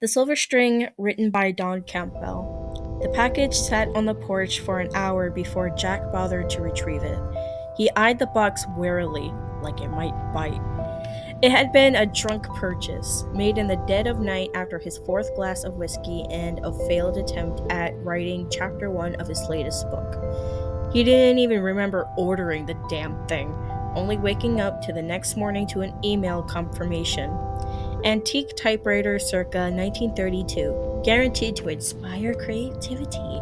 The Silver String, written by Don Campbell. The package sat on the porch for an hour before Jack bothered to retrieve it. He eyed the box warily, like it might bite. It had been a drunk purchase, made in the dead of night after his fourth glass of whiskey and a failed attempt at writing chapter 1 of his latest book. He didn't even remember ordering the damn thing, only waking up to the next morning to an email confirmation. Antique typewriter circa 1932, guaranteed to inspire creativity.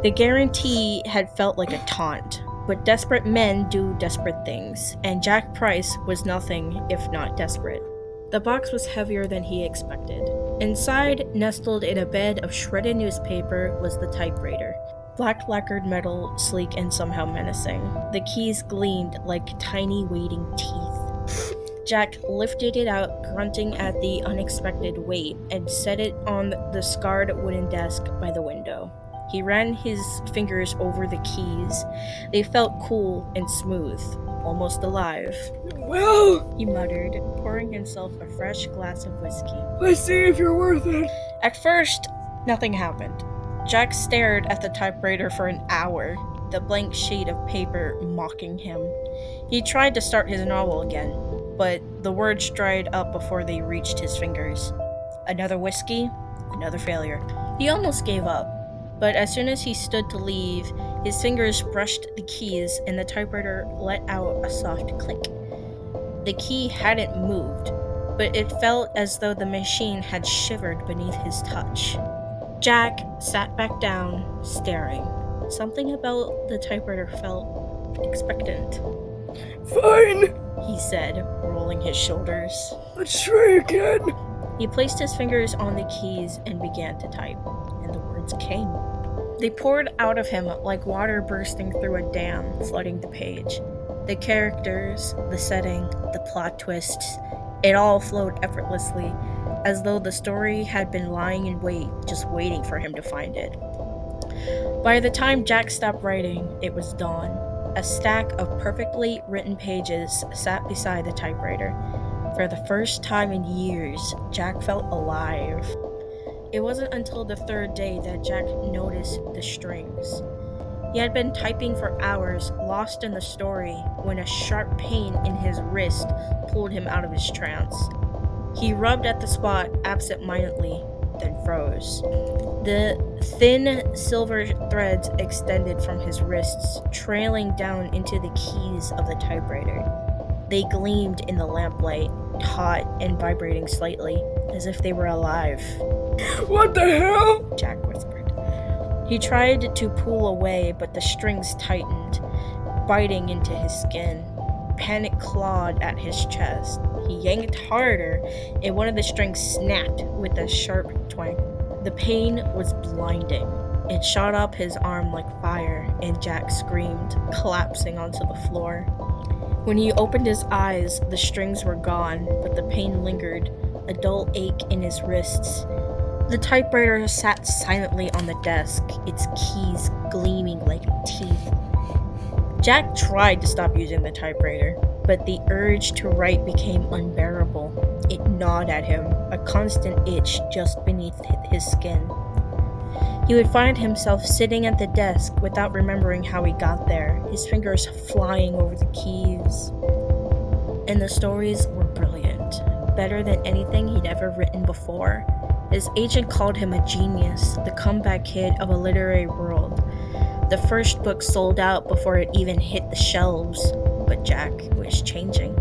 The guarantee had felt like a taunt, but desperate men do desperate things, and Jack Price was nothing if not desperate. The box was heavier than he expected. Inside, nestled in a bed of shredded newspaper, was the typewriter. Black lacquered metal, sleek and somehow menacing. The keys gleamed like tiny waiting teeth. Jack lifted it out, grunting at the unexpected weight, and set it on the scarred wooden desk by the window. He ran his fingers over the keys. They felt cool and smooth, almost alive. Well, He muttered, pouring himself a fresh glass of whiskey. let's see if you're worth it. At first, nothing happened. Jack stared at the typewriter for an hour, the blank sheet of paper mocking him. He tried to start his novel again, but the words dried up before they reached his fingers. Another whiskey, another failure. He almost gave up, but as soon as he stood to leave, his fingers brushed the keys and the typewriter let out a soft click. The key hadn't moved, but it felt as though the machine had shivered beneath his touch. Jack sat back down, staring. Something about the typewriter felt expectant. Fine, He said, rolling his shoulders. let's try again. He placed his fingers on the keys and began to type, and the words came. They poured out of him like water bursting through a dam, flooding the page. The characters, the setting, the plot twists, it all flowed effortlessly, as though the story had been lying in wait, just waiting for him to find it. By the time Jack stopped writing, it was dawn. A stack of perfectly written pages sat beside the typewriter. For the first time in years, Jack felt alive. It wasn't until the third day that Jack noticed the strings. He had been typing for hours, lost in the story, when a sharp pain in his wrist pulled him out of his trance. He rubbed at the spot absent-mindedly, then froze. The thin silver threads extended from his wrists, trailing down into the keys of the typewriter. They gleamed in the lamplight, taut and vibrating slightly, as if they were alive. What the hell? Jack whispered. He tried to pull away, but the strings tightened, biting into his skin. Panic clawed at his chest. He yanked harder, and one of the strings snapped with a sharp twang. The pain was blinding. It shot up his arm like fire, and Jack screamed, collapsing onto the floor. When he opened his eyes, the strings were gone, but the pain lingered, a dull ache in his wrists. The typewriter sat silently on the desk, its keys gleaming like teeth. Jack tried to stop using the typewriter, but the urge to write became unbearable. It gnawed at him, a constant itch just beneath his skin. He would find himself sitting at the desk without remembering how he got there, his fingers flying over the keys. And the stories were brilliant, better than anything he'd ever written before. His agent called him a genius, the comeback kid of a literary world. The first book sold out before it even hit the shelves, but Jack was changing.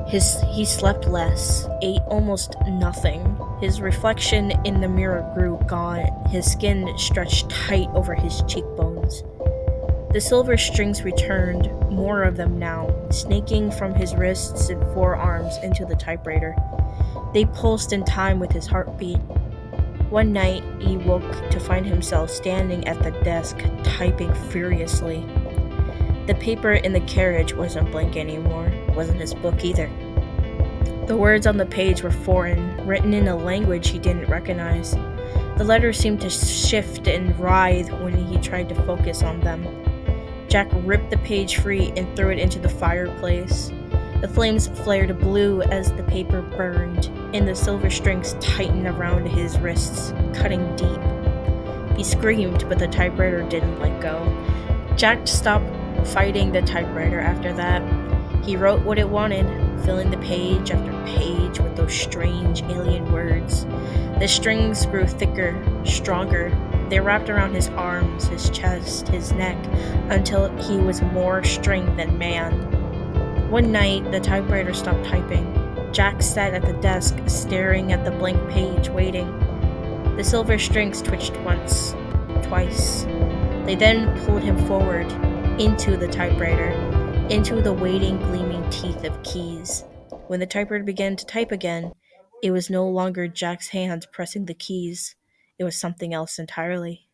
He slept less, ate almost nothing. His reflection in the mirror grew gaunt, his skin stretched tight over his cheekbones. The silver strings returned, more of them now, snaking from his wrists and forearms into the typewriter. They pulsed in time with his heartbeat. One night, he woke to find himself standing at the desk, typing furiously. The paper in the carriage wasn't blank anymore. It wasn't his book either. The words on the page were foreign, written in a language he didn't recognize. The letters seemed to shift and writhe when he tried to focus on them. Jack ripped the page free and threw it into the fireplace. The flames flared blue as the paper burned. and the silver strings tightened around his wrists, cutting deep. He screamed, but the typewriter didn't let go. Jack stopped fighting the typewriter after that. He wrote what it wanted, filling the page after page with those strange alien words. The strings grew thicker, stronger. They wrapped around his arms, his chest, his neck, until he was more string than man. One night, the typewriter stopped typing. Jack sat at the desk, staring at the blank page, waiting. The silver strings twitched once, twice. They then pulled him forward, into the typewriter, into the waiting, gleaming teeth of keys. When the typewriter began to type again, it was no longer Jack's hands pressing the keys. It was something else entirely.